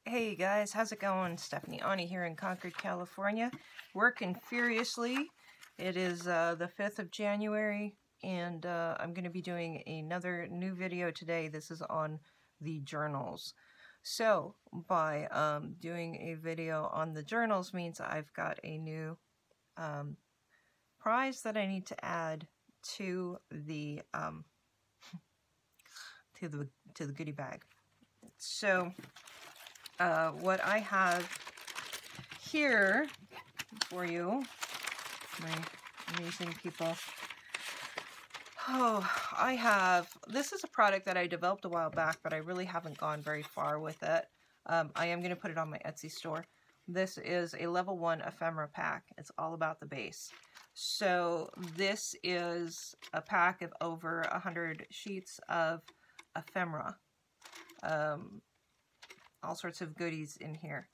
Hey guys, how's it going? Stephanie Aune here in Concord, California, working furiously. It is the 5th of January, and I'm going to be doing another new video today. This is on the journals. So, by doing a video on the journals means I've got a new prize that I need to add to the to the goodie bag. So, what I have here for you, my amazing people. Oh, this is a product that I developed a while back, but I really haven't gone very far with it. I am going to put it on my Etsy store. This is a level 1 ephemera pack. It's all about the base. So this is a pack of over 100 sheets of ephemera. All sorts of goodies in here.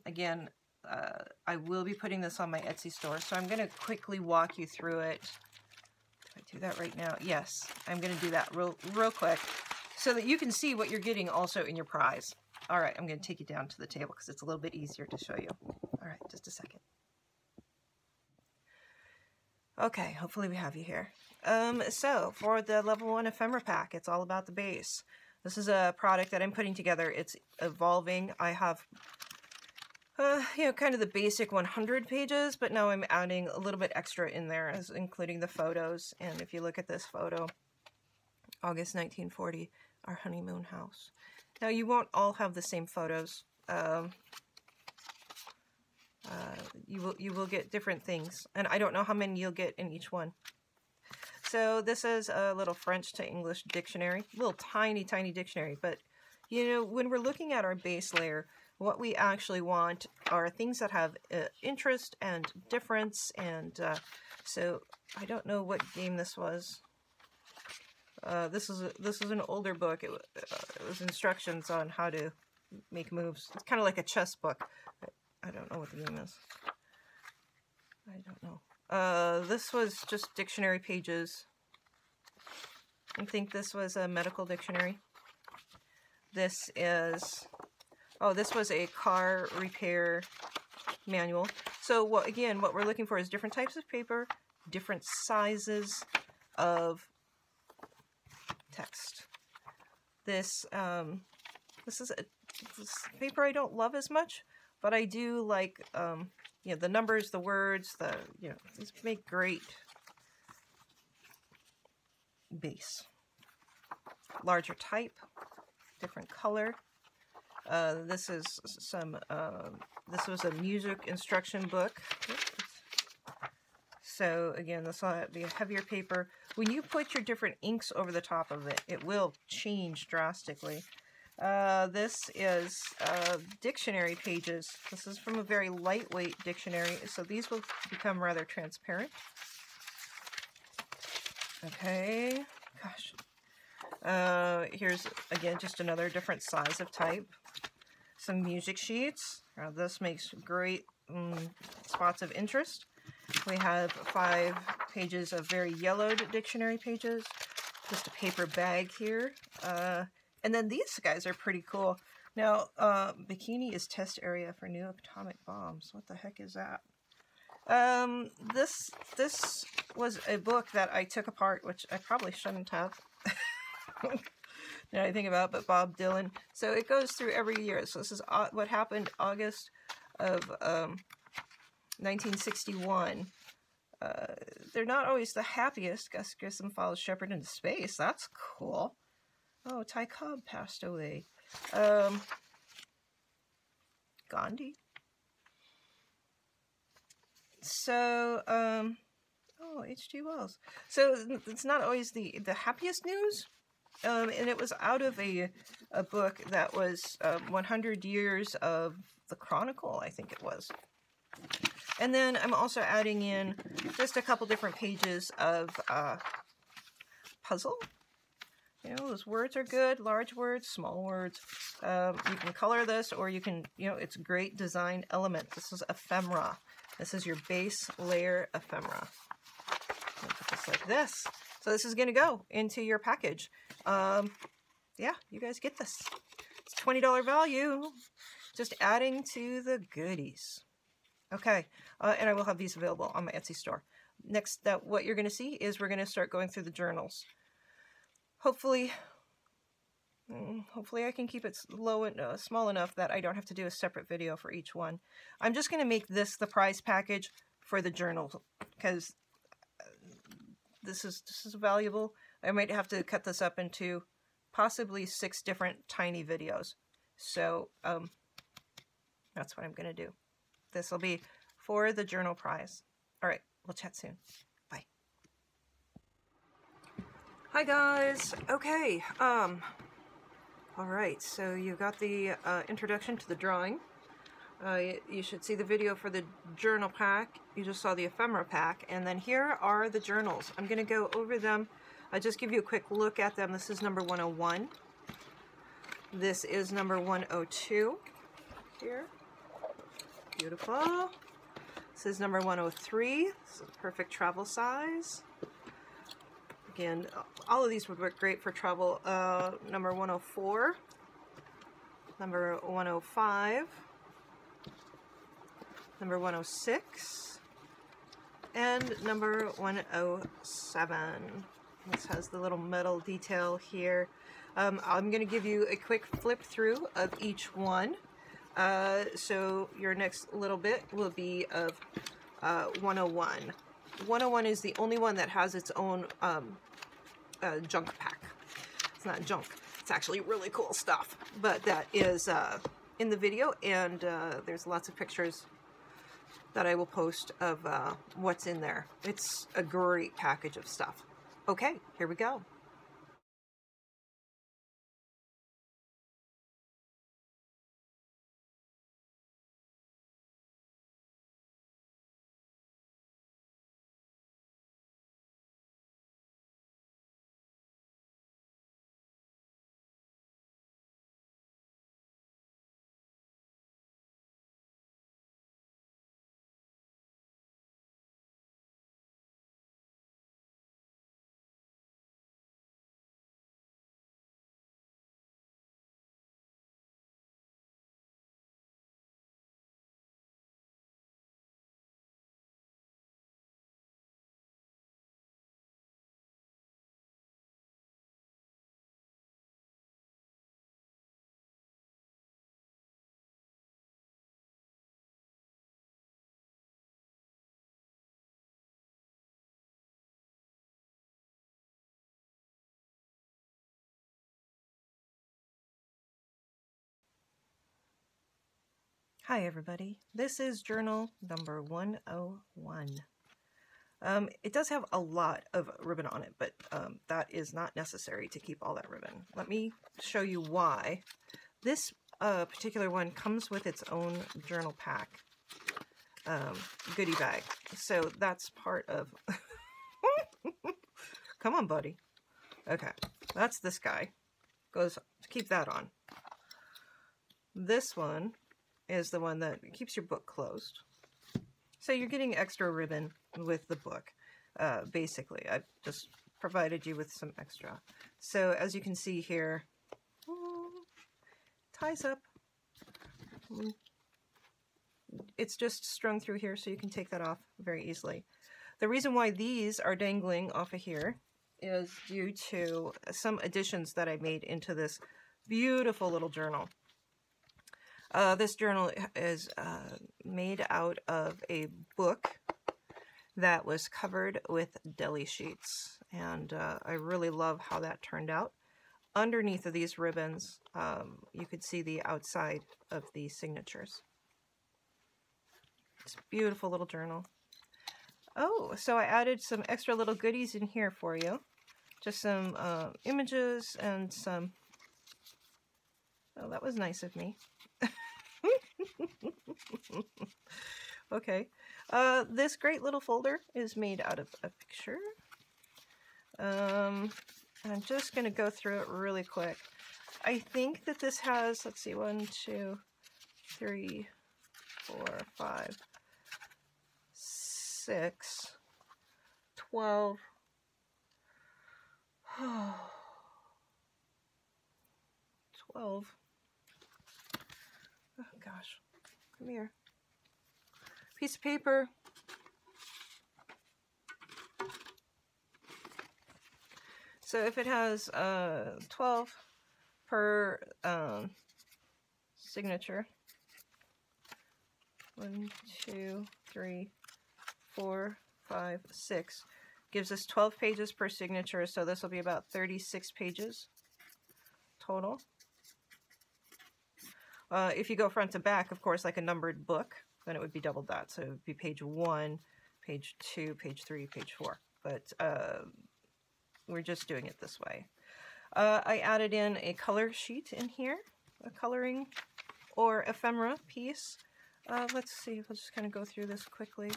Again, I will be putting this on my Etsy store, so I'm going to quickly walk you through it. Do I do that right now? Yes, I'm going to do that real quick so that you can see what you're getting also in your prize. All right, I'm going to take you down to the table because it's a little bit easier to show you. All right, just a second. Okay, hopefully we have you here. So, for the level 1 ephemera pack, it's all about the base. This is a product that I'm putting together. It's evolving. I have, kind of the basic 100 pages, but now I'm adding a little bit extra in there, including the photos. And if you look at this photo, August 1940, our honeymoon house. Now, you won't all have the same photos. You will get different things, and I don't know how many you'll get in each one. So this is a little French to English dictionary, little tiny dictionary, but when we're looking at our base layer, what we actually want are things that have interest and difference, and so I don't know what game this was. This is an older book. It was instructions on how to make moves. It's kind of like a chess book. I don't know what the game is. I don't know. This was just dictionary pages. I think this was a medical dictionary. This was a car repair manual. So what we're looking for is different types of paper, different sizes of text. This is this paper I don't love as much, but I do like the numbers, the words, these make great base. Larger type, different color. This was a music instruction book. So again, this will be a heavier paper. When you put your different inks over the top of it, it will change drastically. This is dictionary pages. This is from a very lightweight dictionary, so these will become rather transparent. Okay, gosh. Here's, again, just another different size of type. Some music sheets. This makes great spots of interest. We have 5 pages of very yellowed dictionary pages. Just a paper bag here. And then these guys are pretty cool. Now, bikini is test area for new atomic bombs. What the heck is that? This was a book that I took apart, which I probably shouldn't have. Now I think about it, but Bob Dylan. So it goes through every year. So this is what happened August of 1961. They're not always the happiest. Gus Grissom follows Shepard into space. That's cool. Oh, Ty Cobb passed away. Gandhi. So, oh, H.G. Wells. So it's not always the happiest news. And it was out of a book that was 100 years of the Chronicle, I think it was. And then I'm also adding in just a couple different pages of puzzle. Those words are good, large words, small words. You can color this, or you can, it's a great design element. This is ephemera. This is your base layer ephemera. I'll put this like this. So this is going to go into your package. Yeah, you guys get this. It's $20 value. Just adding to the goodies. Okay, and I will have these available on my Etsy store. Next, what you're going to see is we're going to start going through the journals. Hopefully I can keep it low and small enough that I don't have to do a separate video for each one. I'm just going to make this the prize package for the journal because this is valuable. I might have to cut this up into possibly 6 different tiny videos. So that's what I'm going to do. This will be for the journal prize. All right, we'll chat soon. Bye. Hi guys. Okay. All right, so you got the introduction to the drawing. You should see the video for the journal pack. You just saw the ephemera pack, and then here are the journals. I'm going to go over them. I'll just give you a quick look at them. This is number 101. This is number 102 here. Beautiful. This is number 103. This is perfect travel size. Again, all of these would work great for travel. Number 104, number 105, number 106, and number 107. This has the little metal detail here. I'm going to give you a quick flip through of each one. So your next little bit will be of 101. 101 is the only one that has its own junk pack. It's not junk. It's actually really cool stuff. But that is in the video, and there's lots of pictures that I will post of what's in there. It's a great package of stuff. Okay, here we go. Hi everybody, this is journal number 101. It does have a lot of ribbon on it, but that is not necessary to keep all that ribbon. Let me show you why. This particular one comes with its own journal pack goodie bag, so that's part of... Come on, buddy. Okay, that's this guy. Goes, keep that on. This one is the one that keeps your book closed. So you're getting extra ribbon with the book. Basically, I've just provided you with some extra. So as you can see here, ties up. It's just strung through here, so you can take that off very easily. The reason why these are dangling off of here is due to some additions that I made into this beautiful little journal. This journal is made out of a book that was covered with deli sheets, and I really love how that turned out. Underneath of these ribbons, you could see the outside of the signatures. It's a beautiful little journal. Oh, so I added some extra little goodies in here for you. Just some images and some... Oh, that was nice of me. Okay. This great little folder is made out of a picture. I'm just going to go through it really quick. I think that this has, let's see, 1, 2, 3, 4, 5, 6, 12. Oh, 12. Oh, God. gosh. Come here. Piece of paper. So if it has 12 per signature, 1, 2, 3, 4, 5, 6, gives us 12 pages per signature, so this will be about 36 pages total. If you go front to back, of course, like a numbered book, then it would be double that. So it would be page 1, page 2, page 3, page 4. But we're just doing it this way. I added in a color sheet in here, a coloring or ephemera piece. Let's see, we'll just kind of go through this quickly.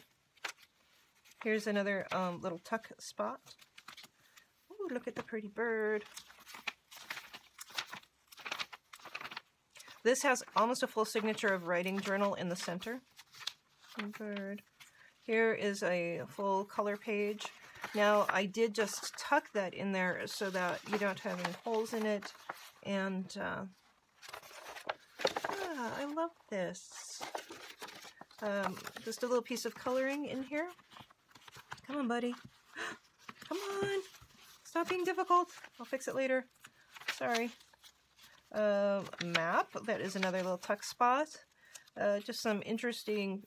Here's another little tuck spot. Ooh, look at the pretty bird. This has almost a full signature of writing journal in the center. Bird. Here is a full color page. Now, I did just tuck that in there so that you don't have any holes in it. And I love this. Just a little piece of coloring in here. Come on, buddy. Come on. Stop being difficult. I'll fix it later. Sorry. Map. That is another little tuck spot. Just some interesting,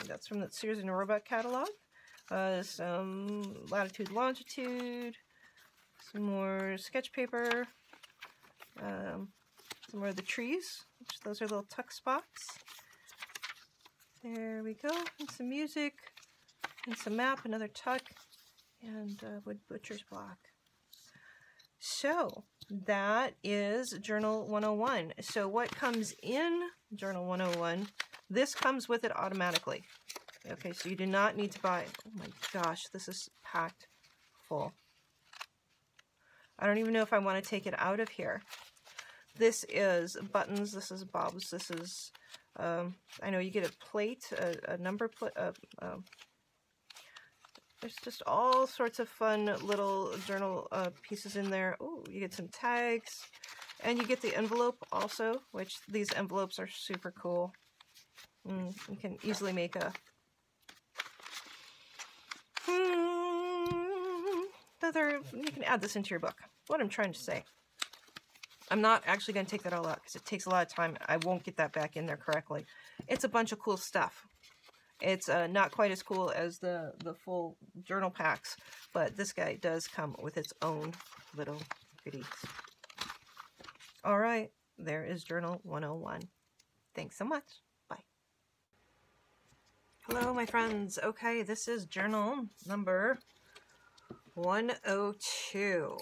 that's from the Sears and Roebuck catalog. Some latitude, longitude, some more sketch paper, some more of the trees, which those are little tuck spots. There we go, and some music, and some map, another tuck, and wood butcher's block. So that is Journal 101. So what comes in Journal 101, this comes with it automatically. Okay, so you do not need to buy, oh my gosh, this is packed full. I don't even know if I want to take it out of here. This is buttons, this is bobs, this is, I know you get a plate, a number plate, there's just all sorts of fun little journal pieces in there. Oh, you get some tags, and you get the envelope also, which these envelopes are super cool. You can easily make a you can add this into your book. What I'm trying to say. I'm not actually going to take that all out because it takes a lot of time. I won't get that back in there correctly. It's a bunch of cool stuff. It's not quite as cool as the full journal packs, but this guy does come with its own little goodies. All right, there is Journal 101. Thanks so much. Bye. Hello, my friends. Okay, this is journal number 102.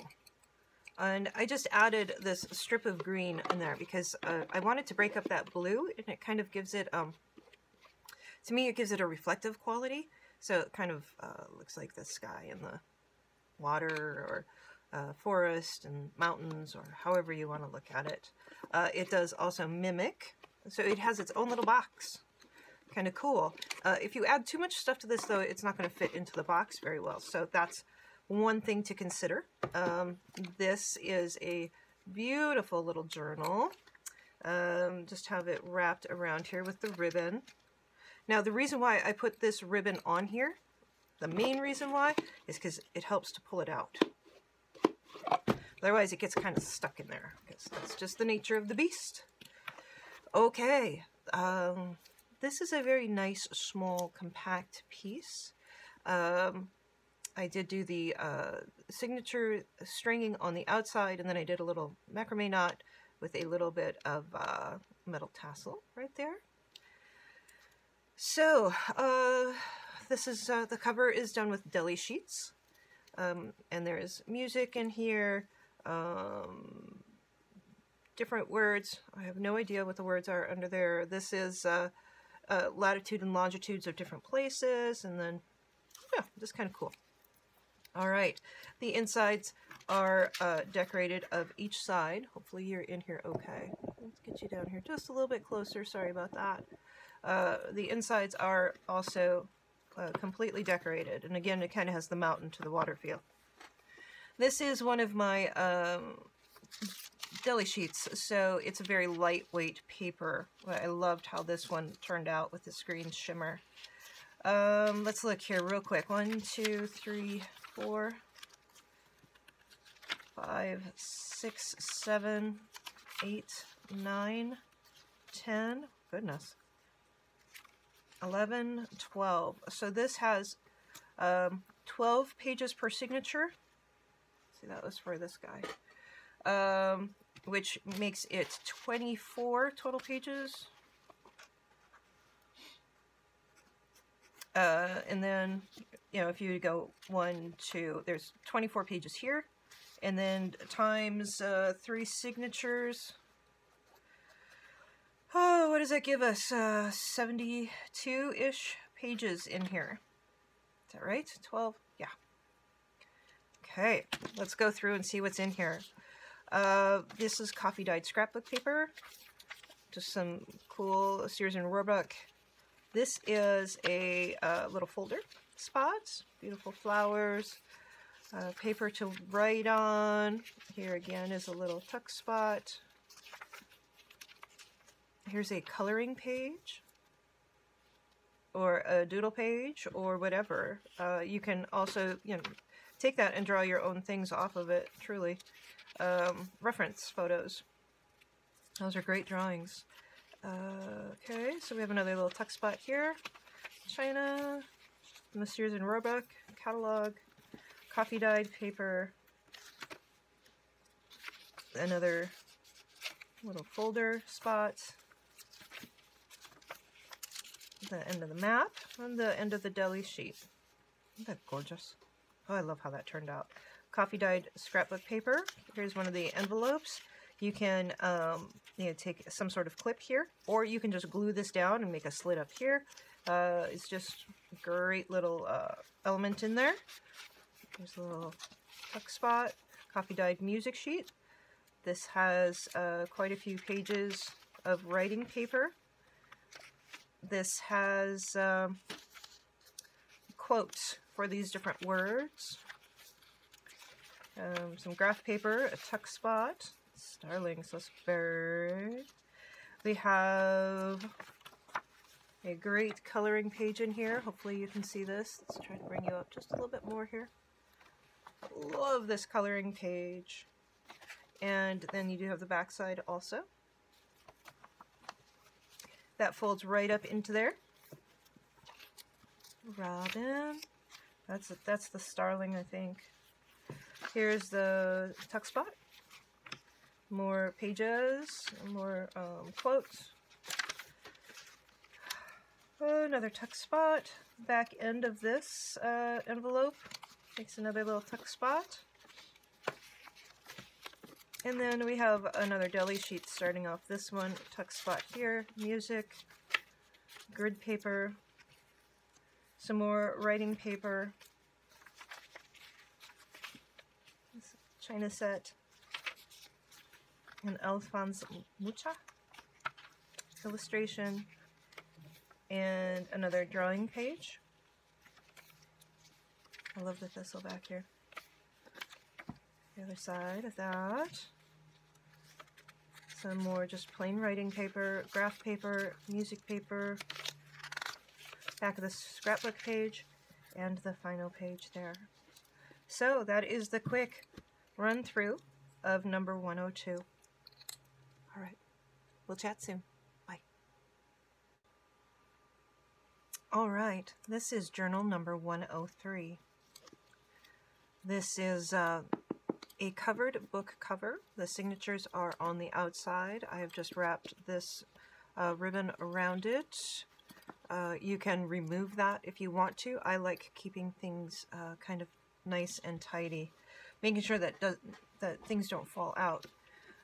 And I just added this strip of green in there because I wanted to break up that blue, and it kind of gives it, to me, it gives it a reflective quality. So it kind of looks like the sky and the water, or forest and mountains, or however you want to look at it. It does also mimic, so it has its own little box. Kind of cool. If you add too much stuff to this, though, it's not going to fit into the box very well. So that's one thing to consider. This is a beautiful little journal. Just have it wrapped around here with the ribbon. Now, the reason why I put this ribbon on here, the main reason why, is because it helps to pull it out. Otherwise, it gets kind of stuck in there, because that's just the nature of the beast. Okay, this is a very nice, small, compact piece. I did do the signature stringing on the outside, and then I did a little macrame knot with a little bit of metal tassel right there. So, this is, the cover is done with deli sheets, and there is music in here, different words. I have no idea what the words are under there. This is latitude and longitudes of different places, and then, yeah, just kind of cool. All right, the insides are decorated of each side. Hopefully you're in here okay. Let's get you down here just a little bit closer. Sorry about that. The insides are also completely decorated. And again, it kind of has the mountain to the water feel. This is one of my deli sheets, so it's a very lightweight paper. I loved how this one turned out with this green shimmer. Let's look here real quick. 1, 2, 3, 4, 5, 6, 7, 8, 9, 10. Goodness. 11, 12. So this has 12 pages per signature. See, that was for this guy. Which makes it 24 total pages. And then, you know, if you go 1, 2, there's 24 pages here. And then times 3 signatures. Oh, what does that give us? 72-ish pages in here. Is that right? 12? Yeah. Okay, let's go through and see what's in here. This is coffee dyed scrapbook paper. Just some cool Sears and Roebuck. This is a little folder spot. Beautiful flowers. Paper to write on. Here again is a little tuck spot. Here's a coloring page, or a doodle page, or whatever. You can also, you know, take that and draw your own things off of it, truly. Reference photos. Those are great drawings. Okay, so we have another little tuck spot here. China, Sears and Roebuck, catalog, coffee dyed paper, another little folder spot, the end of the map, and the end of the deli sheet. Isn't that gorgeous? Oh, I love how that turned out. Coffee dyed scrapbook paper. Here's one of the envelopes. You can you know, take some sort of clip here, or you can just glue this down and make a slit up here. It's just a great little element in there. There's a little tuck spot. Coffee dyed music sheet. This has quite a few pages of writing paper. This has quotes for these different words. Some graph paper, a tuck spot. Starlings, this bird. We have a great coloring page in here. Hopefully you can see this. Let's try to bring you up just a little bit more here. Love this coloring page. And then you do have the back side also. That folds right up into there. Robin. That's the starling, I think. Here's the tuck spot. More pages, more quotes. Another tuck spot. Back end of this envelope makes another little tuck spot. And then we have another deli sheet starting off this one. Tuck spot here, music, grid paper, some more writing paper, China set, an Alphonse Mucha illustration, and another drawing page. I love the thistle back here. The other side of that. Some more just plain writing paper, graph paper, music paper, back of the scrapbook page, and the final page there. So that is the quick run through of number 102. All right, we'll chat soon. Bye. All right, this is journal number 103. This is a covered book cover. The signatures are on the outside. I have just wrapped this ribbon around it. You can remove that if you want to. I like keeping things kind of nice and tidy, making sure that things don't fall out.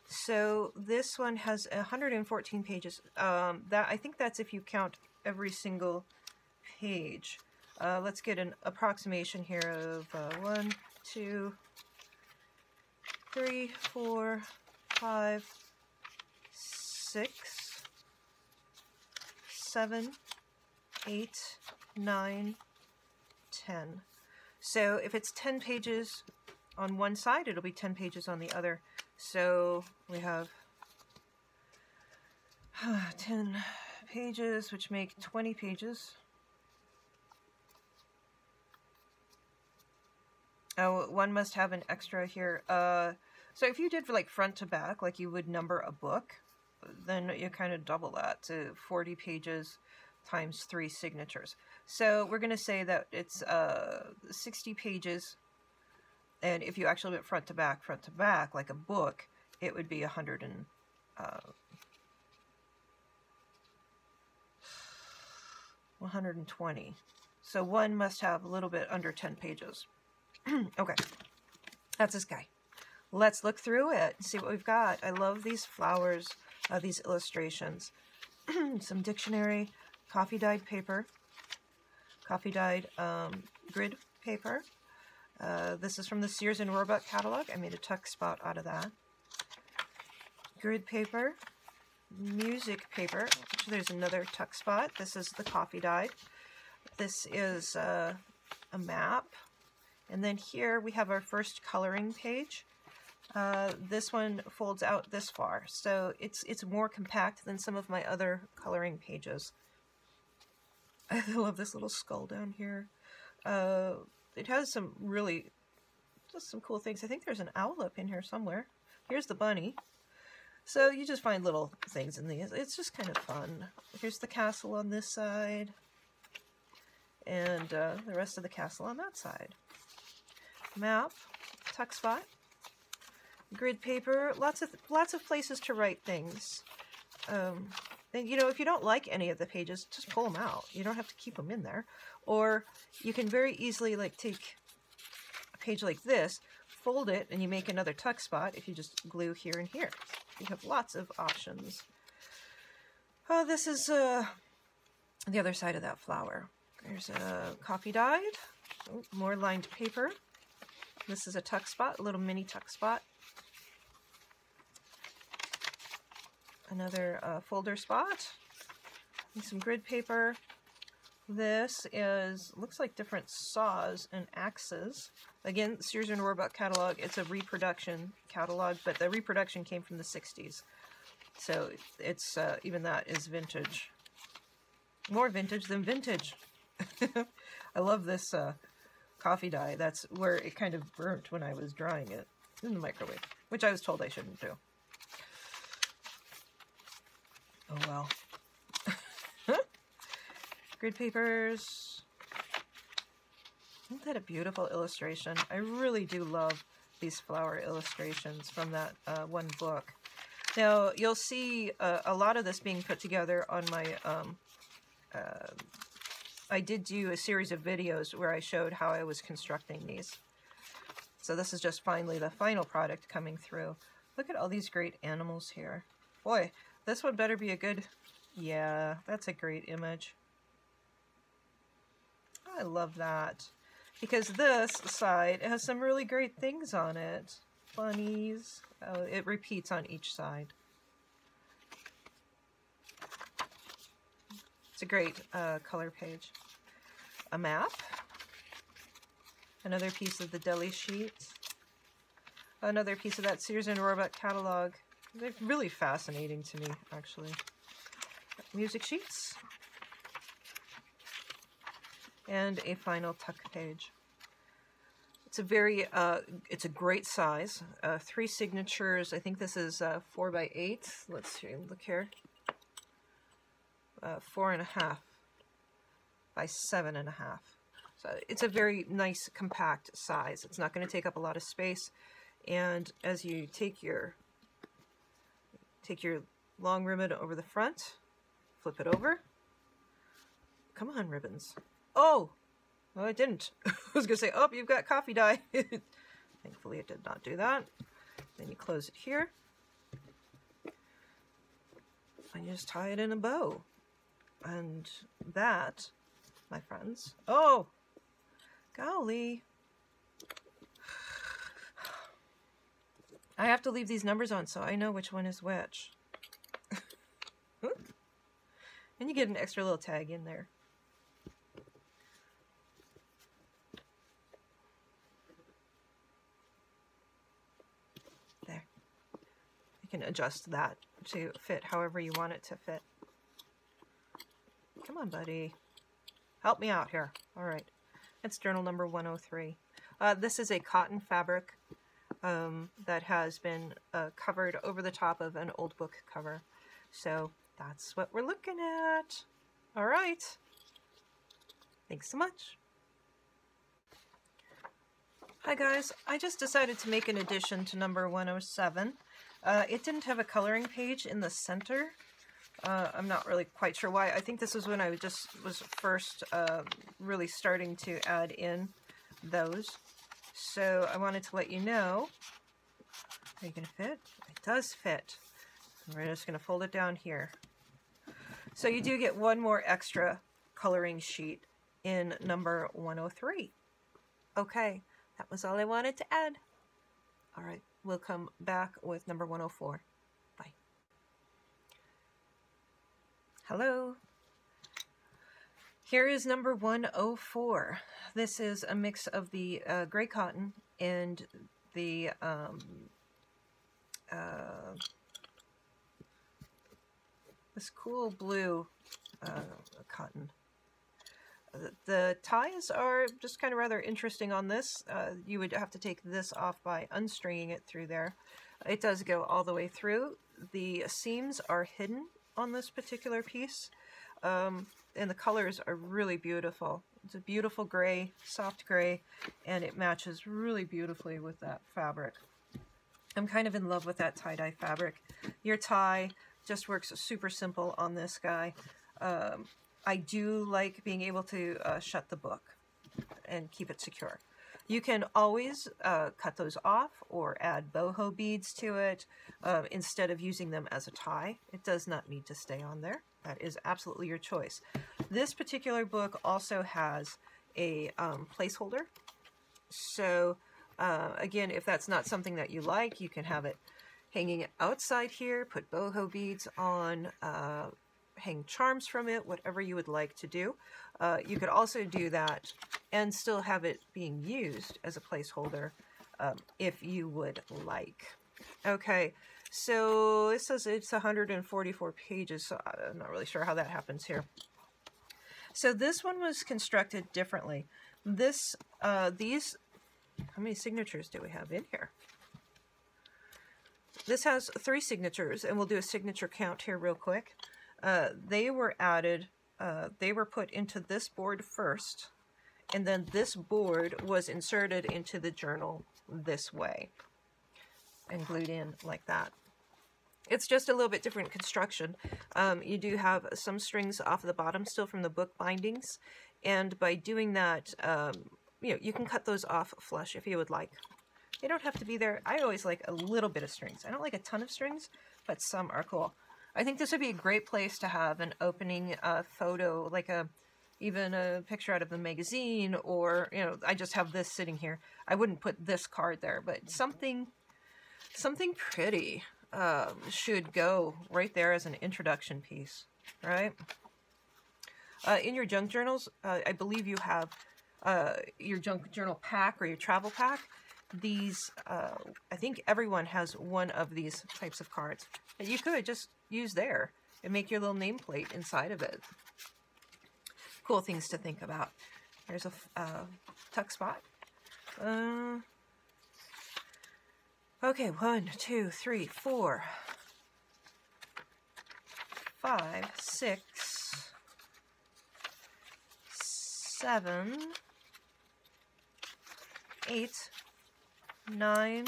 So this one has 114 pages. I think that's if you count every single page. Let's get an approximation here of 1, 2, 3, 4, 5, 6, 7, 8, 9, 10. So if it's 10 pages on one side, it'll be 10 pages on the other. So we have 10 pages, which make 20 pages. Oh, one must have an extra here. So if you did like front to back, like you would number a book, then you kind of double that to 40 pages times 3 signatures. So we're going to say that it's 60 pages. And if you actually went front to back, like a book, it would be 120. So one must have a little bit under 10 pages. Okay, that's this guy. Let's look through it and see what we've got. I love these flowers, these illustrations. Some dictionary, coffee dyed paper, coffee dyed grid paper. This is from the Sears and Roebuck catalog. I made a tuck spot out of that. Grid paper, music paper. Actually, there's another tuck spot. This is the coffee dyed. This is a map. And then here we have our first coloring page. This one folds out this far, so it's more compact than some of my other coloring pages. I love this little skull down here. It has some really, just some cool things. I think there's an owl up in here somewhere. Here's the bunny. So you just find little things in these. It's just kind of fun. Here's the castle on this side, and the rest of the castle on that side. Map, tuck spot, grid paper, lots of places to write things. And you know, if you don't like any of the pages, just pull them out. You don't have to keep them in there. Or you can very easily like take a page like this, fold it, and you make another tuck spot if you just glue here and here. You have lots of options. Oh, this is the other side of that flower. There's a coffee dyed, more lined paper. This is a tuck spot, a little mini tuck spot. Another folder spot. And some grid paper. This is, looks like different saws and axes. Again, Sears and Roebuck catalog. It's a reproduction catalog, but the reproduction came from the 60s. So it's, even that is vintage. More vintage than vintage. I love this coffee dye. That's where it kind of burnt when I was drying it in the microwave, which I was told I shouldn't do. Oh well. Grid papers. Isn't that a beautiful illustration? I really do love these flower illustrations from that one book. Now you'll see a lot of this being put together on my I did do a series of videos where I showed how I was constructing these. So this is just finally the final product coming through. Look at all these great animals here. Boy, this one better be a good... Yeah, that's a great image. I love that. Because this side has some really great things on it. Bunnies. Oh, it repeats on each side. It's a great color page. A map. Another piece of the deli sheet. Another piece of that Sears and Roebuck catalog. They're really fascinating to me, actually. Music sheets. And a final tuck page. It's a very, it's a great size. 3 signatures. I think this is 4x8. Let's see, look here. 4.5 by 7.5. So it's a very nice, compact size. It's not going to take up a lot of space. And as you take your long ribbon over the front, flip it over. Come on, ribbons. Oh! No, I didn't. I was going to say, oh, you've got coffee dye. Thankfully, it did not do that. Then you close it here. And you just tie it in a bow. And that, my friends... Oh! Golly! I have to leave these numbers on so I know which one is which. And you get an extra little tag in there. There. adjust that to fit however you want it to fit. Come on, buddy. Help me out here. All right. It's journal number 103. This is a cotton fabric that has been covered over the top of an old book cover. So that's what we're looking at. All right. Thanks so much. Hi guys, I just decided to make an addition to number 107. It didn't have a coloring page in the center. I'm not really quite sure why. I think this was when I was first really starting to add in those. So I wanted to let you know. Are you going to fit? It does fit. We're just going to fold it down here. So you do get one more extra coloring sheet in number 103. Okay, that was all I wanted to add. All right, we'll come back with number 104. Bye. Hello. Here is number 104. This is a mix of the gray cotton and the this cool blue cotton. The ties are just kind of rather interesting on this. You would have to take this off by unstringing it through there. It does go all the way through. The seams are hidden on this particular piece, and the colors are really beautiful. It's a beautiful gray, soft gray, and it matches really beautifully with that fabric. I'm kind of in love with that tie-dye fabric. Your tie just works super simple on this guy. I do like being able to shut the book and keep it secure. You can always cut those off or add boho beads to it instead of using them as a tie. It does not need to stay on there. That is absolutely your choice. This particular book also has a placeholder. So again, if that's not something that you like, you can have it hanging outside here, put boho beads on, hang charms from it, whatever you would like to do. You could also do that and still have it being used as a placeholder if you would like. Okay, so it says it's 144 pages, so I'm not really sure how that happens here. So this one was constructed differently. This, how many signatures do we have in here? This has 3 signatures, and we'll do a signature count here real quick. They were added, they were put into this board first, and then this board was inserted into the journal this way and glued in like that. It's just a little bit different construction. You do have some strings off the bottom still from the book bindings, and by doing that, you know, you can cut those off flush if you would like. They don't have to be there. I always like a little bit of strings. I don't like a ton of strings, but some are cool. I think this would be a great place to have an opening photo, like even a picture out of the magazine, or, you know, I just have this sitting here. I wouldn't put this card there, but something pretty should go right there as an introduction piece, right? In your junk journals, I believe you have your junk journal pack or your travel pack. These, I think everyone has one of these types of cards that you could just use there and make your little nameplate inside of it. Cool things to think about. There's a tuck spot. Okay, 1, 2, 3, 4, 5, 6, 7, 8, 9,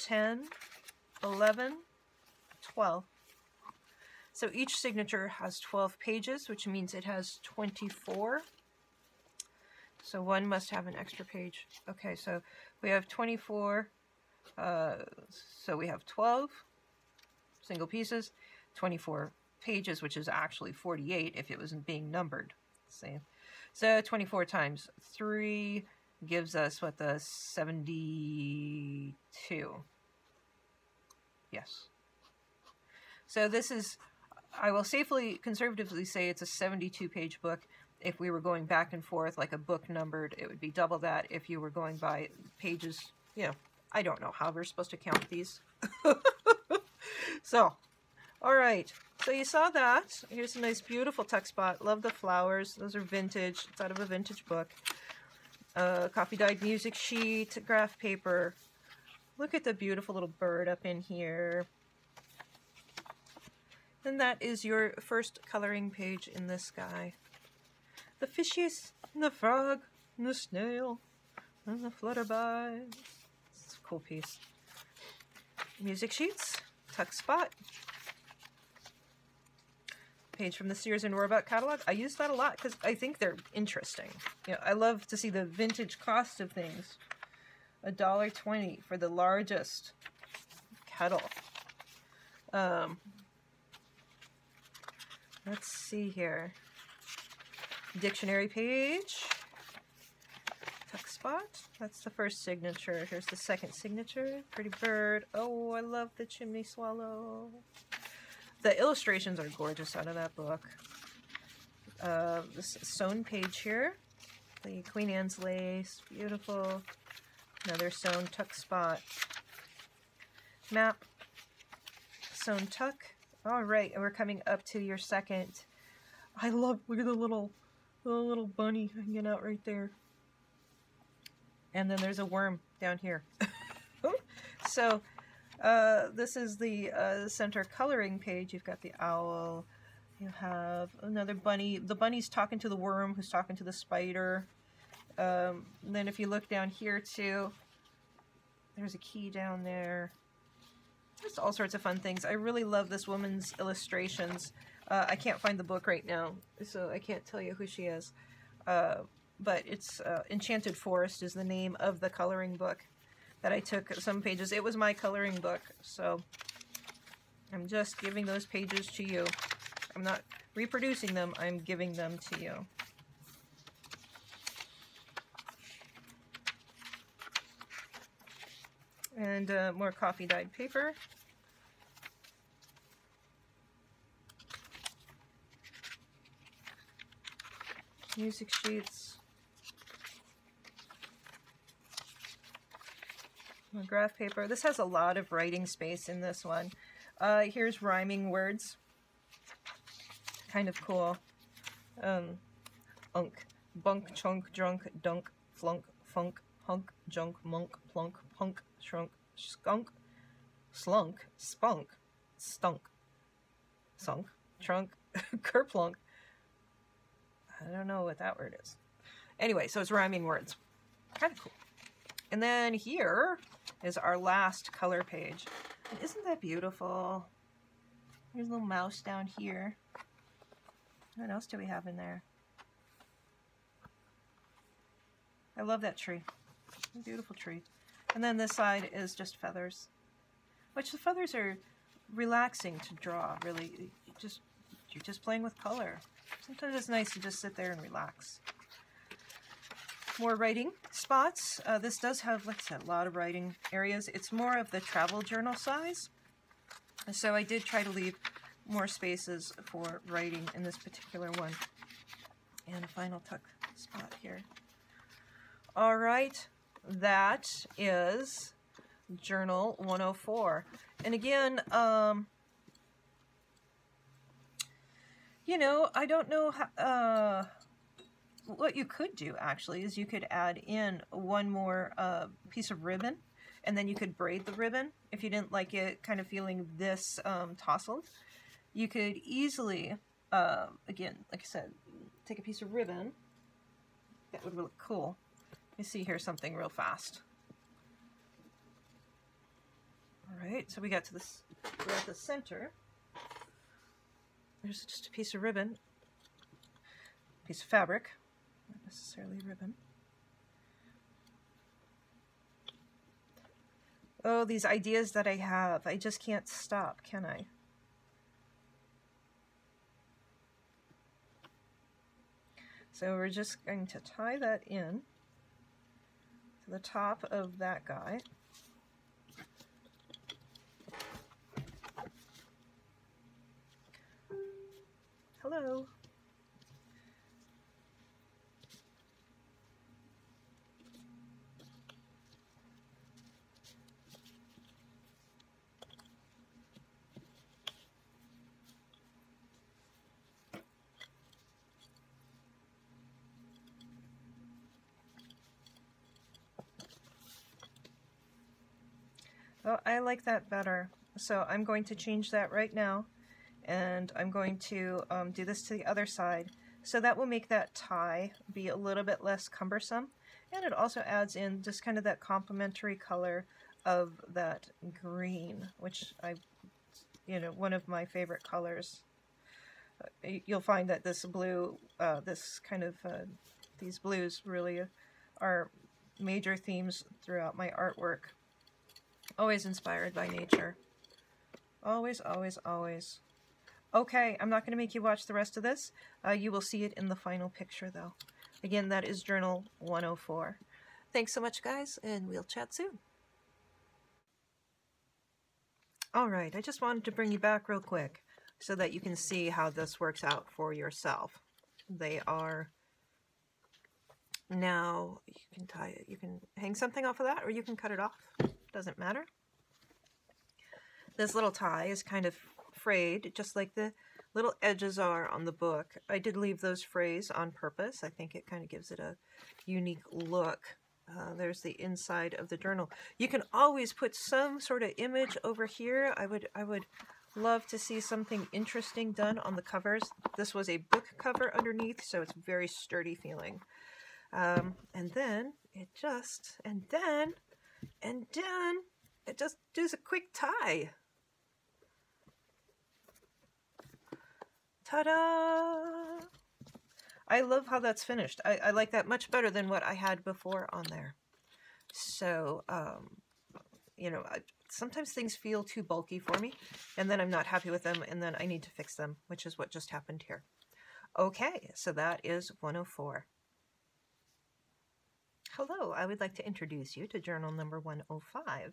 10, 11, 12. So each signature has 12 pages, which means it has 24. So one must have an extra page. Okay, so we have 24. So we have 12 single pieces, 24 pages, which is actually 48 if it wasn't being numbered. See? So 24 times 3 gives us, what, the 72. Yes. So this is, I will safely, conservatively say it's a 72-page book. If we were going back and forth like a book numbered, it would be double that. If you were going by pages, you know, I don't know how we're supposed to count these. So, all right. So you saw that. Here's a nice, beautiful tuck spot. Love the flowers. Those are vintage. It's out of a vintage book. Coffee dyed music sheet, graph paper. Look at the beautiful little bird up in here. And that is your first coloring page in this guy. The fishies, and the frog, and the snail, and the flutterby. It's a cool piece. Music sheets, tuck spot. Page from the Sears and Roebuck catalog. I use that a lot because I think they're interesting. You know, I love to see the vintage cost of things. $1.20 for the largest kettle. Let's see here. Dictionary page. Tuck spot. That's the first signature. Here's the second signature. Pretty bird. Oh, I love the chimney swallow. The illustrations are gorgeous out of that book. This sewn page here. The Queen Anne's lace. Beautiful. Another sewn tuck spot. Map. Sewn tuck. All right, and we're coming up to your second. I love, look at the little bunny hanging out right there. And then there's a worm down here. So, this is the center coloring page. You've got the owl. You have another bunny. The bunny's talking to the worm, who's talking to the spider. Then if you look down here too, there's a key down there. There's all sorts of fun things. I really love this woman's illustrations. I can't find the book right now, so I can't tell you who she is. But it's Enchanted Forest is the name of the coloring book that I took some pages. It was my coloring book, so I'm just giving those pages to you. I'm not reproducing them, I'm giving them to you. And more coffee dyed paper. Music sheets. More graph paper. This has a lot of writing space in this one. Here's rhyming words. Kind of cool. Unk, bunk, chunk, drunk, dunk, flunk, funk, hunk, junk, monk, plunk, punk, shrunk, skunk, slunk, spunk, stunk, sunk, trunk, kerplunk. I don't know what that word is. Anyway, so it's rhyming words. Kind of cool. And then here is our last color page. And isn't that beautiful? There's a little mouse down here. What else do we have in there? I love that tree. Beautiful tree. And then this side is just feathers, which the feathers are relaxing to draw, really. You're just playing with color. Sometimes it's nice to just sit there and relax. More writing spots. This does have, like I said, a lot of writing areas. It's more of the travel journal size. So I did try to leave more spaces for writing in this particular one. And a final tuck spot here. All right, that is Journal 104. And again, you know, I don't know how, what you could do actually is you could add in one more piece of ribbon, and then you could braid the ribbon if you didn't like it kind of feeling this tousled. You could easily, again, like I said, take a piece of ribbon. That would look cool. Let me see here something real fast. All right, so we got to this, we're at the center. There's just a piece of ribbon, piece of fabric, not necessarily ribbon. Oh, these ideas that I have, I just can't stop, can I? So we're just going to tie that in to the top of that guy. Hello. Oh, I like that better. So I'm going to change that right now, and I'm going to do this to the other side. So that will make that tie be a little bit less cumbersome, and it also adds in just kind of that complementary color of that green, which one of my favorite colors. You'll find that this blue, these blues really are major themes throughout my artwork. Always inspired by nature. Always, always, always. Okay, I'm not going to make you watch the rest of this. You will see it in the final picture, though. Again, that is Journal 104. Thanks so much, guys, and we'll chat soon. All right, I just wanted to bring you back real quick so that you can see how this works out for yourself. They are... Now, you can tie it. You can hang something off of that, or you can cut it off. Doesn't matter. This little tie is kind of frayed, just like the little edges are on the book. I did leave those frays on purpose. I think it kind of gives it a unique look. There's the inside of the journal. You can always put some sort of image over here. I would love to see something interesting done on the covers. This was a book cover underneath, so it's very sturdy feeling. And then it just does a quick tie. Ta-da! I love how that's finished. I like that much better than what I had before on there. So, sometimes things feel too bulky for me, and then I'm not happy with them, and then I need to fix them, which is what just happened here. Okay, so that is 104. Hello, I would like to introduce you to journal number 105.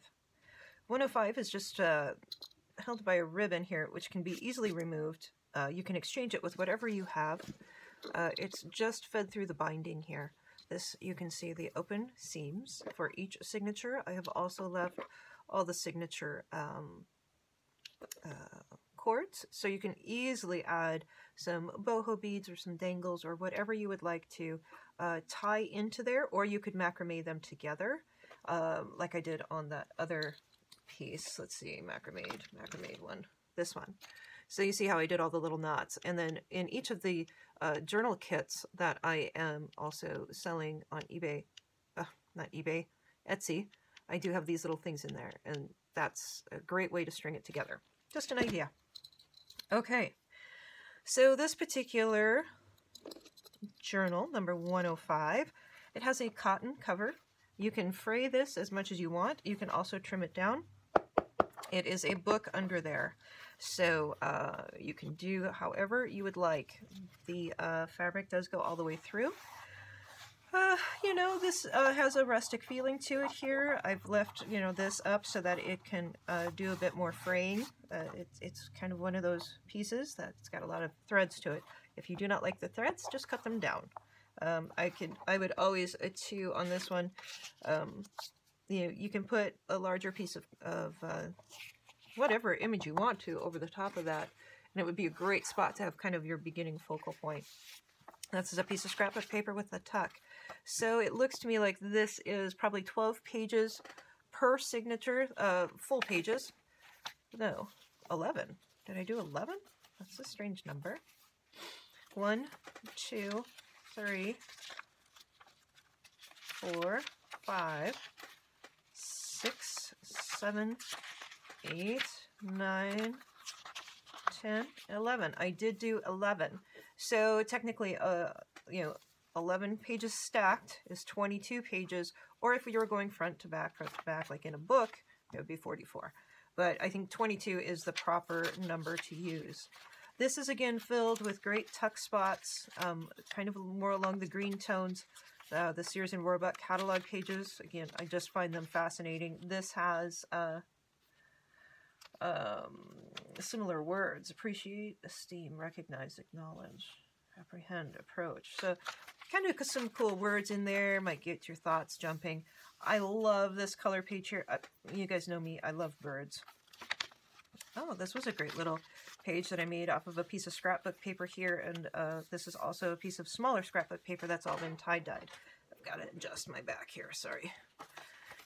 105 is just held by a ribbon here, which can be easily removed. You can exchange it with whatever you have. It's just fed through the binding here. This, you can see the open seams for each signature. I have also left all the signature cords, so you can easily add some boho beads or some dangles or whatever you would like to tie into there, or you could macrame them together, like I did on that other piece. Let's see, macrame one, this one. So you see how I did all the little knots. And then in each of the journal kits that I am also selling on eBay, not eBay, Etsy, I do have these little things in there. And that's a great way to string it together. Just an idea. Okay, so this particular journal, number 105, it has a cotton cover. You can fray this as much as you want. You can also trim it down. It is a book under there, so you can do however you would like. The fabric does go all the way through. This has a rustic feeling to it here. I've left, this up so that it can do a bit more fraying. It's kind of one of those pieces that's got a lot of threads to it. If you do not like the threads, just cut them down. I would always, too, on this one, you can put a larger piece of whatever image you want to over the top of that, and it would be a great spot to have kind of your beginning focal point. This is a piece of scrapbook paper with a tuck. So it looks to me like this is probably 12 pages per signature, full pages. No, 11. Did I do 11? That's a strange number. 1, 2, 3, 4, 5, 6, 7, 8, 9, 10, 11. I did do 11. So technically, 11 pages stacked is 22 pages, or if you were going front to back, like in a book, it would be 44. But I think 22 is the proper number to use. This is again filled with great tuck spots, kind of more along the green tones. The Sears and Roebuck catalog pages, again, I just find them fascinating. This has similar words: appreciate, esteem, recognize, acknowledge, apprehend, approach. So kind of some cool words in there, might get your thoughts jumping. I love this color page here. You guys know me, I love birds. Oh, this was a great little page that I made off of a piece of scrapbook paper here, and this is also a piece of smaller scrapbook paper that's all been tie-dyed. I've got to adjust my back here, sorry.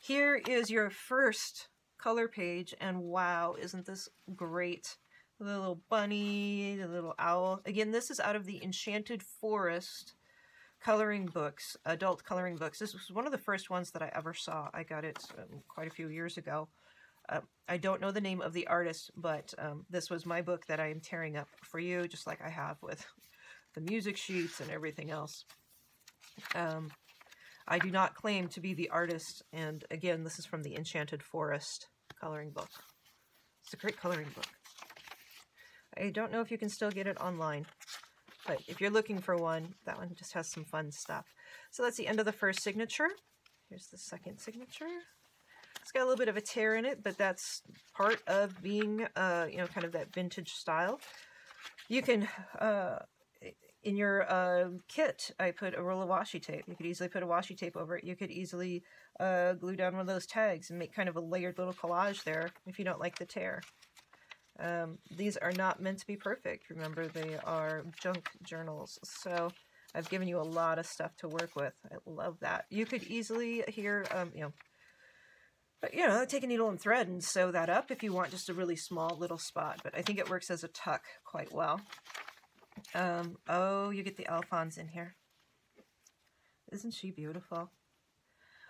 Here is your first color page, and wow, isn't this great? The little bunny, the little owl. Again, this is out of the Enchanted Forest coloring books, adult coloring books. This was one of the first ones that I ever saw. I got it quite a few years ago. I don't know the name of the artist, but this was my book that I am tearing up for you, just like I have with the music sheets and everything else. I do not claim to be the artist, and again, this is from the Enchanted Forest coloring book. It's a great coloring book. I don't know if you can still get it online, but if you're looking for one, that one just has some fun stuff. So that's the end of the first signature. Here's the second signature. It's got a little bit of a tear in it, but that's part of being, you know, kind of that vintage style. You can, in your kit, I put a roll of washi tape. You could easily put a washi tape over it. You could easily glue down one of those tags and make kind of a layered little collage there if you don't like the tear. These are not meant to be perfect. Remember, they are junk journals. So I've given you a lot of stuff to work with. I love that. You could easily here, you know, take a needle and thread and sew that up if you want just a really small little spot. But I think it works as a tuck quite well. Oh, you get the Alphonse in here. Isn't she beautiful?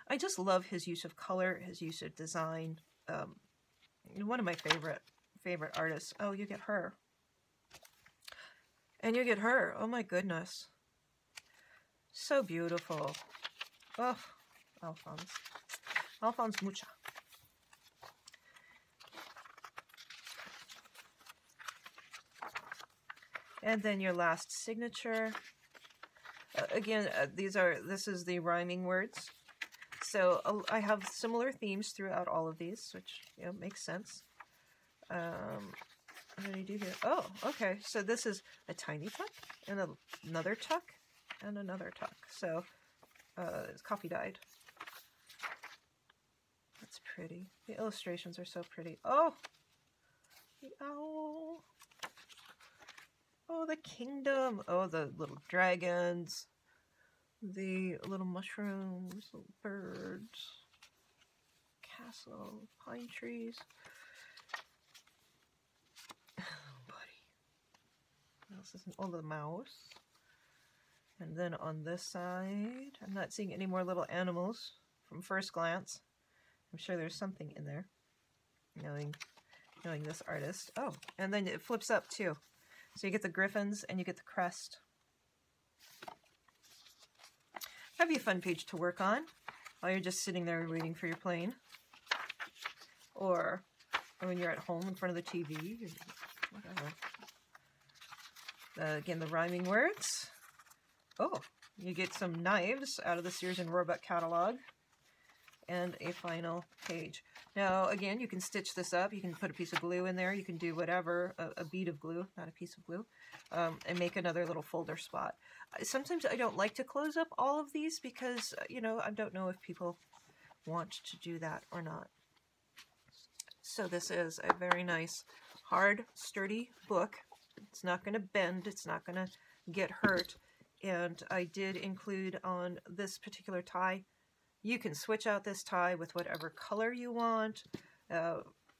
I just love his use of color, his use of design. One of my favorite artists. Oh, you get her. And you get her. Oh my goodness. So beautiful. Oh, Alphonse. Alphonse Mucha. And then your last signature. Again, this is the rhyming words. So I have similar themes throughout all of these, which, you know, makes sense. What do you do here? Oh, okay. So this is a tiny tuck and another tuck and another tuck. So it's coffee dyed. That's pretty. The illustrations are so pretty. Oh, the owl. Oh, the kingdom. Oh, the little dragons. The little mushrooms, little birds. Castle, pine trees. Oh, the mouse. And then on this side, I'm not seeing any more little animals from first glance. I'm sure there's something in there, knowing this artist. Oh, and then it flips up too. So you get the griffins and you get the crest. That'd be a fun page to work on while you're just sitting there waiting for your plane. Or when you're at home in front of the TV, whatever. Again, the rhyming words. Oh, you get some knives out of the Sears and Roebuck catalog. And a final page. Now, again, you can stitch this up. You can put a piece of glue in there. You can do whatever, a bead of glue, not a piece of glue, and make another little folder spot. Sometimes I don't like to close up all of these because, you know, I don't know if people want to do that or not. So this is a very nice, hard, sturdy book. It's not going to bend. It's not going to get hurt. And I did include on this particular tie, you can switch out this tie with whatever color you want,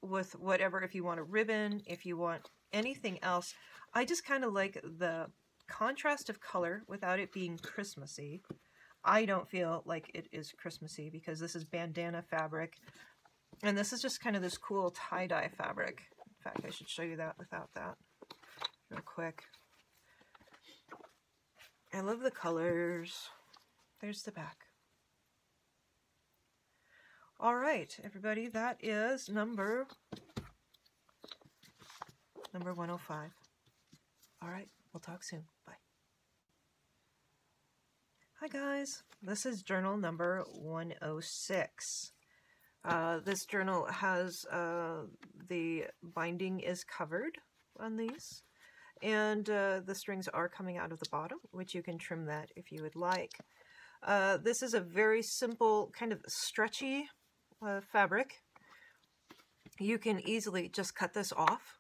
with whatever, if you want a ribbon, if you want anything else. I just kind of like the contrast of color without it being Christmassy. I don't feel like it is Christmassy because this is bandana fabric. And this is just kind of this cool tie-dye fabric. In fact, I should show you that without that real quick. I love the colors. There's the back. All right, everybody, that is number 105. All right, we'll talk soon. Bye. Hi, guys. This is journal number 106. This journal has the binding is covered on these, and the strings are coming out of the bottom, which you can trim that if you would like. This is a very simple, kind of stretchy fabric. You can easily just cut this off.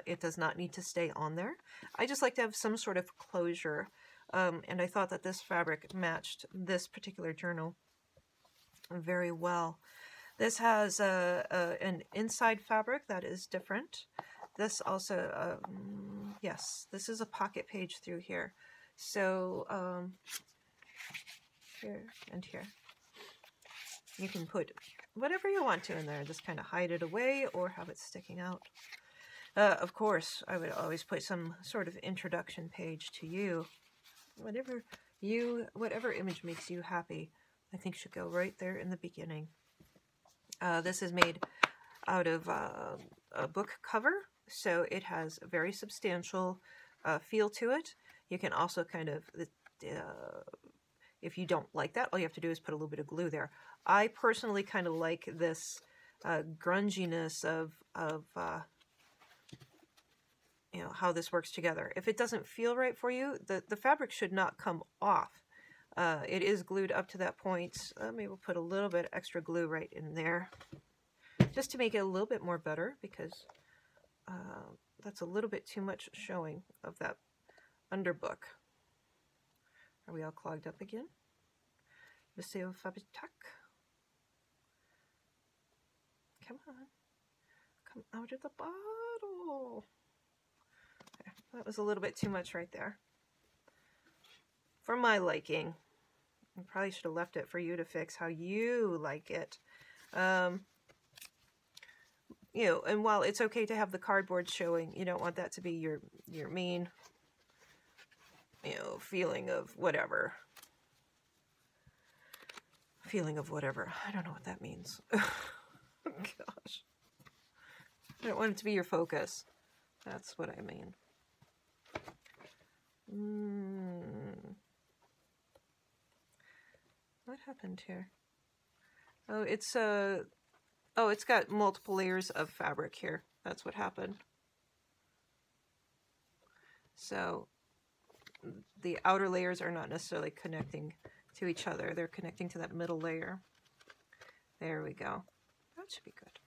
It does not need to stay on there. I just like to have some sort of closure, and I thought that this fabric matched this particular journal very well. This has an inside fabric that is different. This also, yes, this is a pocket page through here. So here and here. You can put whatever you want to in there, just kind of hide it away or have it sticking out. Of course, I would always put some sort of introduction page to you. Whatever image makes you happy, I think should go right there in the beginning. This is made out of a book cover, so it has a very substantial feel to it. You can also kind of, if you don't like that, all you have to do is put a little bit of glue there. I personally kind of like this grunginess of you know, how this works together. If it doesn't feel right for you, the fabric should not come off. It is glued up to that point. Maybe we'll put a little bit extra glue right in there, just to make it a little bit more better, because that's a little bit too much showing of that underbook. Are we all clogged up again? Monsieur Fabitac. Come on. Come out of the bottle. Okay, that was a little bit too much right there. For my liking. I probably should have left it for you to fix how you like it. You know, and while it's okay to have the cardboard showing, you don't want that to be your main, you know, feeling of whatever. Feeling of whatever. I don't know what that means. Gosh. I don't want it to be your focus. That's what I mean. What happened here? Oh, it's got multiple layers of fabric here. That's what happened. So the outer layers are not necessarily connecting to each other. They're connecting to that middle layer. There we go. That should be good.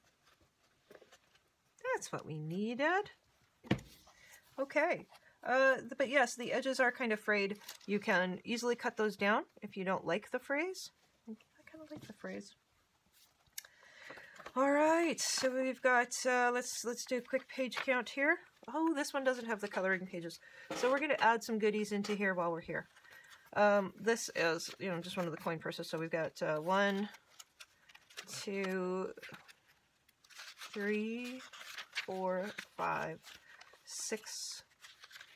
That's what we needed. Okay. But yes, the edges are kind of frayed. You can easily cut those down if you don't like the frays. I kind of like the frays. All right, so we've got, let's do a quick page count here. Oh, this one doesn't have the coloring pages. So we're going to add some goodies into here while we're here. This is, you know, just one of the coin purses. So we've got 1, 2, 3, 4, 5, 6,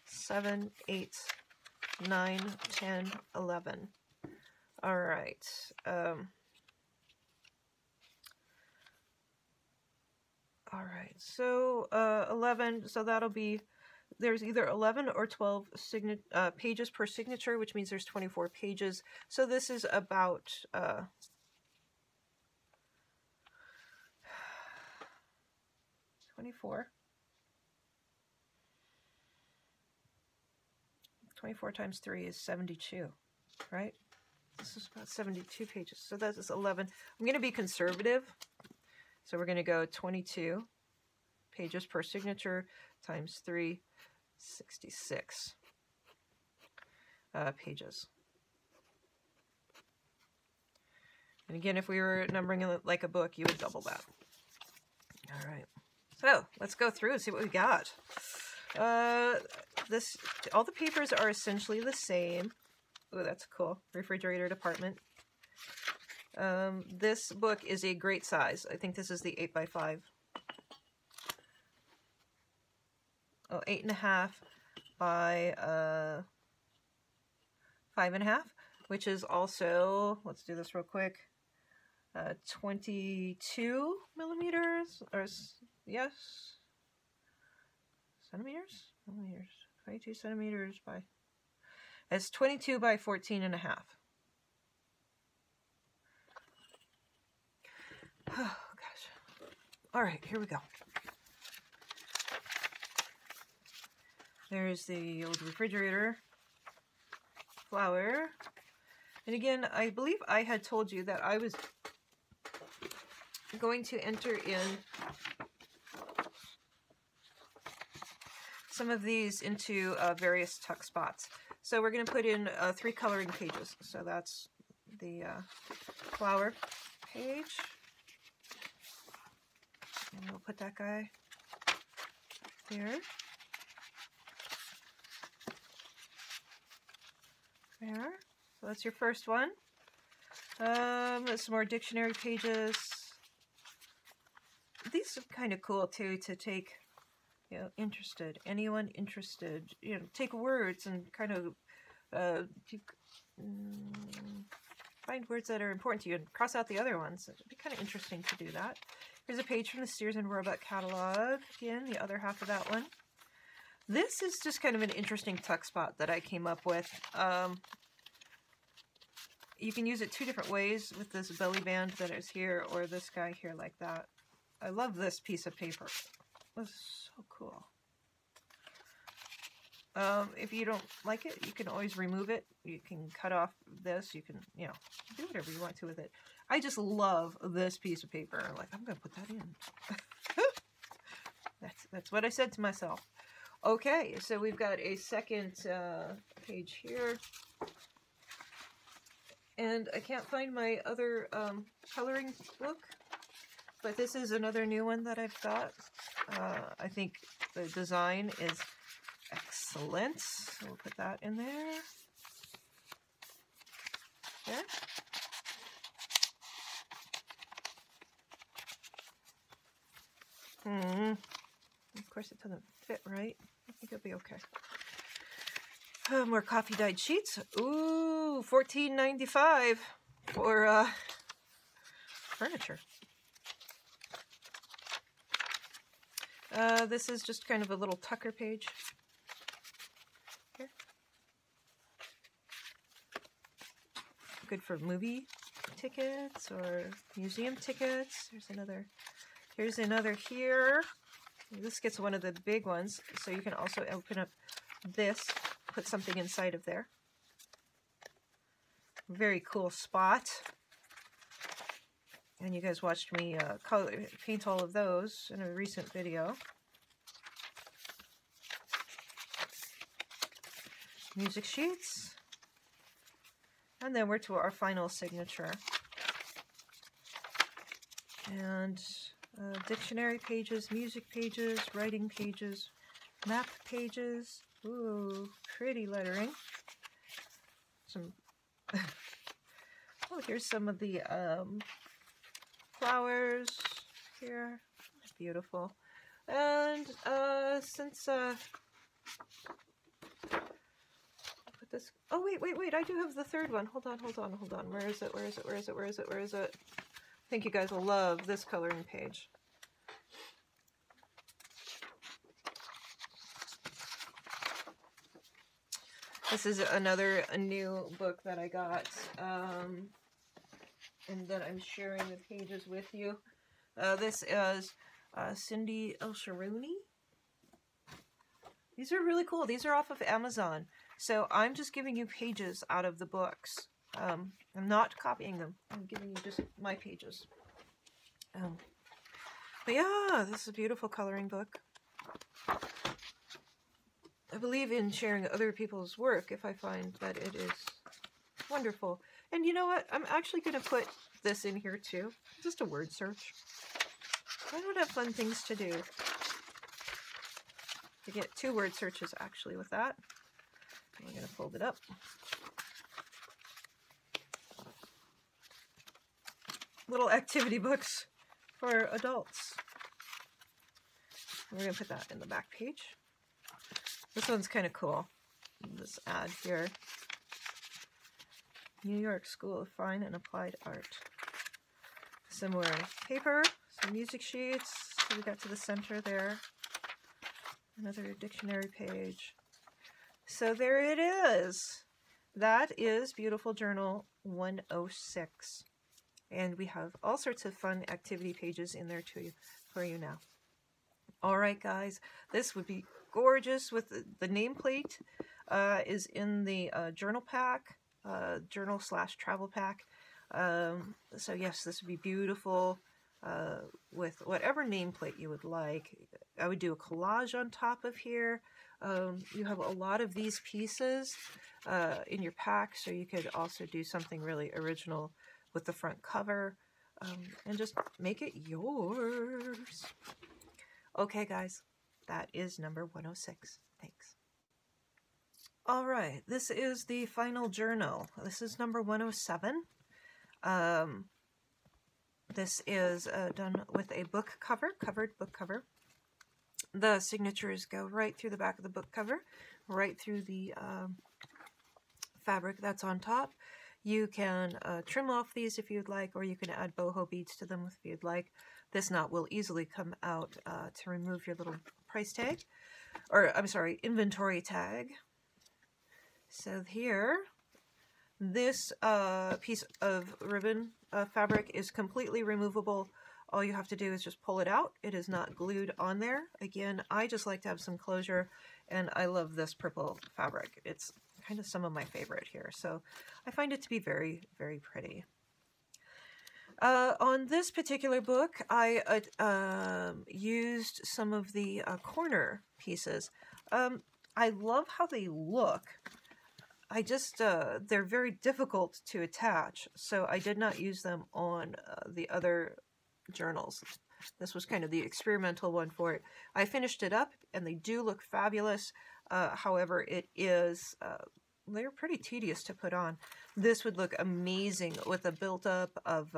7, 8, 9, 10, 11. All right. All right, so 11, so that'll be, there's either 11 or 12 pages per signature, which means there's 24 pages. So this is about 24. 24 times 3 is 72, right? This is about 72 pages, so that is 11. I'm going to be conservative. So we're going to go 22 pages per signature times 3, 66 pages. And again, if we were numbering it like a book, you would double that. All right. So let's go through and see what we got. All the papers are essentially the same. Oh, that's cool. Refrigerator department. This book is a great size. I think this is the 8x5. Oh, 8.5 by 5.5, which is also, let's do this real quick, 22 millimeters, or yes, centimeters? Millimeters. 22 centimeters by, it's 22 by 14.5. Oh, gosh. All right, here we go. There's the old refrigerator flower. And again, I believe I had told you that I was going to enter in some of these into various tuck spots. So we're going to put in 3 coloring pages. So that's the flower page. And we'll put that guy there. There. So that's your first one. Some more dictionary pages. These are kind of cool too, to take, you know, interested. Anyone interested? You know, take words and kind of find words that are important to you and cross out the other ones. It'd be kind of interesting to do that. Here's a page from the Sears and Roebuck catalog. Again, the other half of that one. This is just kind of an interesting tuck spot that I came up with. You can use it two different ways with this belly band that is here, or this guy here like that. I love this piece of paper. This is so cool. If you don't like it, you can always remove it. You can cut off this. You can, you know, do whatever you want to with it. I just love this piece of paper. Like, I'm going to put that in. That's what I said to myself. Okay, so we've got a second page here. And I can't find my other coloring book, but this is another new one that I've got. I think the design is excellent. So we'll put that in there. There. Of course, it doesn't fit right. I think it'll be okay. More coffee dyed sheets. Ooh, $14.95 for furniture. This is just kind of a little tucker page. Here. Good for movie tickets or museum tickets. Here's another. Here's another here. This gets one of the big ones, so you can also open up this. Put something inside of there. Very cool spot. And you guys watched me paint all of those in a recent video. Music sheets. And then we're to our final signature. And dictionary pages, music pages, writing pages, map pages. Ooh, pretty lettering. Some. Oh, here's some of the flowers here. Beautiful. And since put this. Oh wait! I do have the third one. Hold on. Where is it? I think you guys will love this coloring page. This is a new book that I got, and that I'm sharing the pages with you. This is Cindy El-Sharouni. These are really cool. These are off of Amazon. So I'm just giving you pages out of the books. I'm not copying them. I'm giving you just my pages. But yeah, this is a beautiful coloring book. I believe in sharing other people's work if I find that it is wonderful. And you know what? I'm actually going to put this in here too. Just a word search. I don't have fun things to do. To get 2 word searches actually with that. I'm going to fold it up. Little activity books for adults. We're going to put that in the back page. This one's kind of cool. This ad here. New York School of Fine and Applied Art. Similar paper, some music sheets. So we got to the center there. Another dictionary page. So there it is. That is Beautiful Journal 106. And we have all sorts of fun activity pages in there too for you now. All right, guys. This would be gorgeous with the nameplate is in the journal pack, journal/travel pack. So yes, this would be beautiful with whatever nameplate you would like. I would do a collage on top of here. You have a lot of these pieces in your pack, so you could also do something really original with the front cover. and just make it yours. Okay, guys, that is number 106. Thanks. All right, this is the final journal. This is number 107. This is done with a book cover, covered book cover. The signatures go right through the back of the book cover, right through the fabric that's on top. You can trim off these if you'd like, or you can add boho beads to them if you'd like. This knot will easily come out to remove your little price tag, or I'm sorry, inventory tag. So here, this piece of ribbon fabric is completely removable. All you have to do is just pull it out. It is not glued on there. Again, I just like to have some closure, and I love this purple fabric. It's kind of some of my favorite here, so I find it to be very, very pretty. On this particular book, I used some of the corner pieces. I love how they look. I just, they're very difficult to attach, so I did not use them on the other journals. This was kind of the experimental one for it. I finished it up, and they do look fabulous. However, it is, they're pretty tedious to put on. This would look amazing with a build-up of,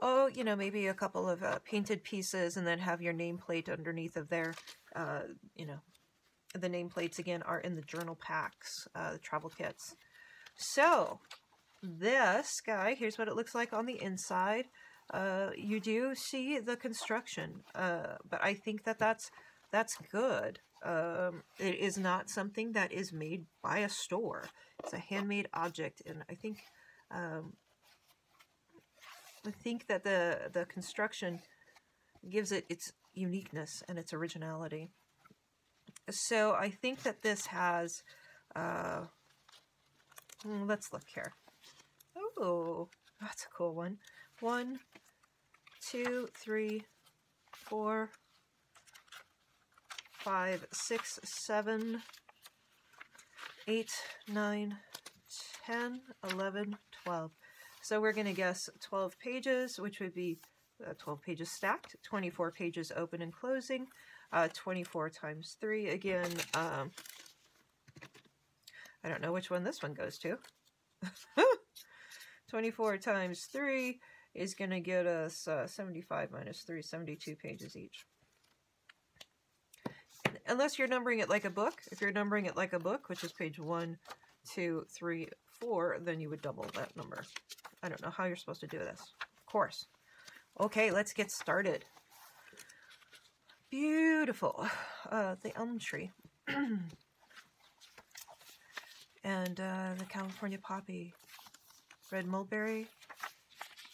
oh, you know, maybe a couple of painted pieces, and then have your nameplate underneath of there, you know. The nameplates, again, are in the journal packs, the travel kits. So, this guy, here's what it looks like on the inside. You do see the construction, but I think that that's good. It is not something that is made by a store. It's a handmade object, and I think that the construction gives it its uniqueness and its originality. So I think that this has, let's look here. Oh, that's a cool one. 1, 2, 3, 4, 5, 6, 7, 8, 9, 10, 11, 12. So we're going to guess 12 pages, which would be 12 pages stacked, 24 pages open and closing. 24 times 3. Again, I don't know which one this one goes to. 24 times 3 is going to get us 75 minus 3, 72 pages each. Unless you're numbering it like a book. If you're numbering it like a book, which is page 1, 2, 3, 4, then you would double that number. I don't know how you're supposed to do this. Of course. Okay, let's get started. Beautiful. The elm tree. And the California poppy. Red mulberry.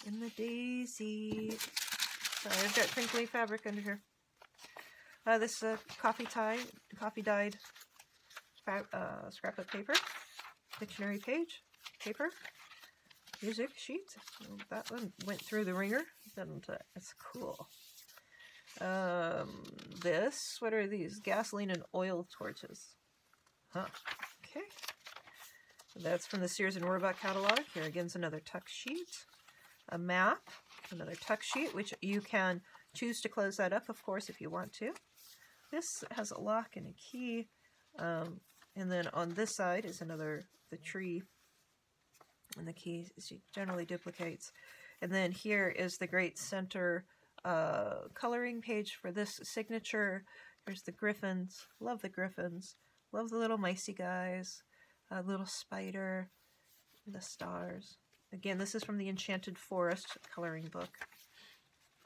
And the daisy. Sorry, I've got crinkly fabric under here. This coffee dyed scrapbook paper. Dictionary page. Paper. Music sheet. That one went through the ringer. It's cool. This, what are these? Gasoline and oil torches. Huh. Okay. That's from the Sears and Roebuck catalog. Here again is another tuck sheet. A map. Another tuck sheet, which you can choose to close that up, of course, if you want to. This has a lock and a key. And then on this side is the tree. And the key generally duplicates. And then here is the great center coloring page for this signature. There's the griffins. Love the griffins. Love the little micey guys. Little spider. The stars. Again, this is from the Enchanted Forest coloring book.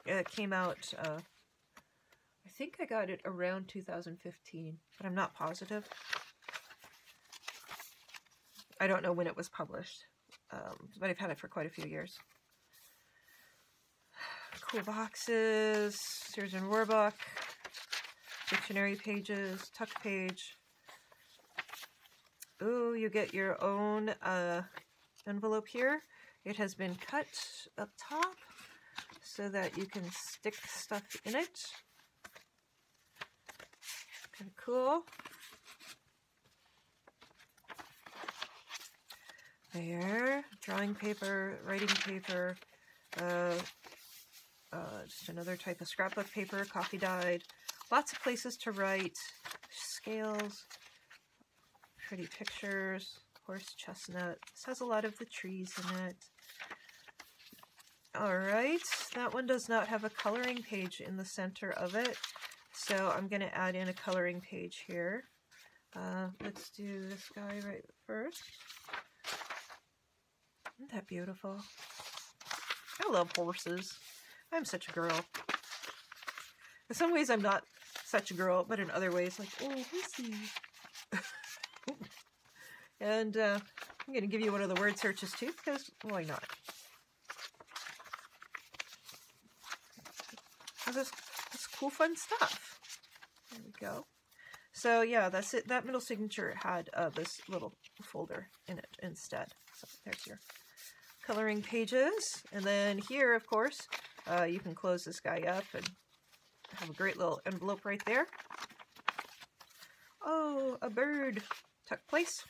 It came out, I think I got it around 2015, but I'm not positive. I don't know when it was published, but I've had it for quite a few years. Cool boxes, Sears and Roebuck, dictionary pages, tuck page. Ooh, you get your own envelope here. It has been cut up top so that you can stick stuff in it. Kind of cool. There, drawing paper, writing paper, Just another type of scrapbook paper, coffee dyed. Lots of places to write. Scales. Pretty pictures. Horse chestnut. This has a lot of the trees in it. Alright, that one does not have a coloring page in the center of it. So I'm going to add in a coloring page here. Let's do this guy right first. Isn't that beautiful? I love horses. I'm such a girl. In some ways I'm not such a girl, but in other ways like, oh, horsey. And I'm going to give you one of the word searches too, because why not? This cool fun stuff. There we go. So yeah, that's it. That middle signature had this little folder in it instead. So there's your coloring pages. And then here, of course, you can close this guy up and have a great little envelope right there. Oh, a bird tuck place.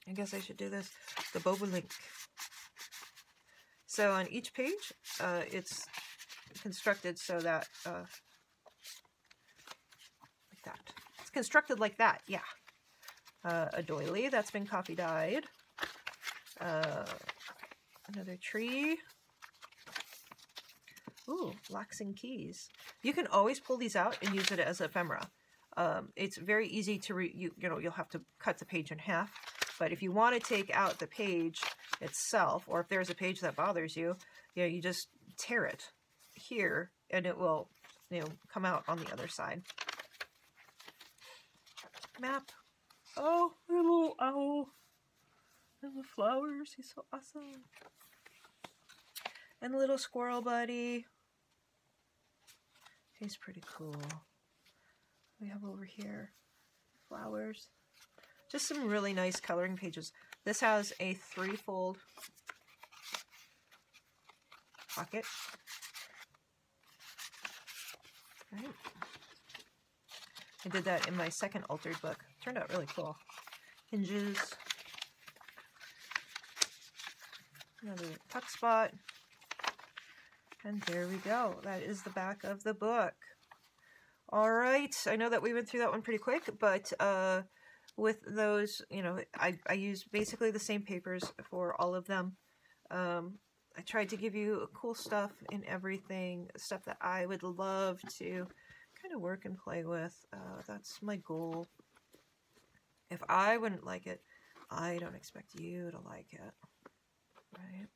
I guess I should do this. The bobolink. So on each page, it's constructed so that like that. It's constructed like that, yeah. A doily that's been coffee dyed. Another tree. Ooh, locks and keys. You can always pull these out and use it as ephemera. It's very easy to you know, you'll have to cut the page in half. But if you want to take out the page itself, or if there's a page that bothers you, you know, you just tear it here and it will, you know, come out on the other side. Map. Oh, little owl. And the flowers. He's so awesome. And the little squirrel buddy. He's pretty cool. We have over here flowers. Just some really nice coloring pages. This has a 3-fold pocket. Right. I did that in my second altered book. Turned out really cool. Hinges. Another tuck spot. And there we go. That is the back of the book. All right. I know that we went through that one pretty quick, but with those, you know, I used basically the same papers for all of them. I tried to give you cool stuff in everything, stuff that I would love to kind of work and play with. That's my goal. If I wouldn't like it, I don't expect you to like it, right?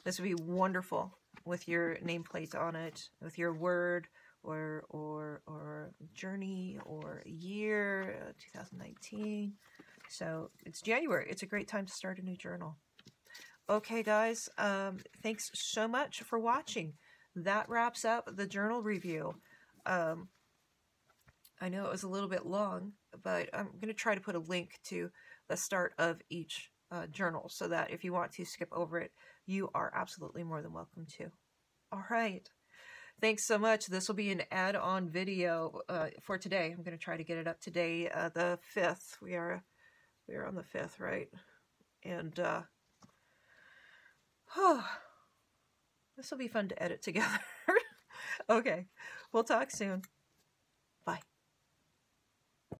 This would be wonderful with your nameplate on it, with your word or journey or year, 2019. So it's January. It's a great time to start a new journal. Okay, guys, thanks so much for watching. That wraps up the journal review. I know it was a little bit long, but I'm going to try to put a link to the start of each journal so that if you want to skip over it, you are absolutely more than welcome to. All right. Thanks so much. This will be an add-on video for today. I'm going to try to get it up today, the 5th. We are on the 5th, right? And this will be fun to edit together. Okay, we'll talk soon.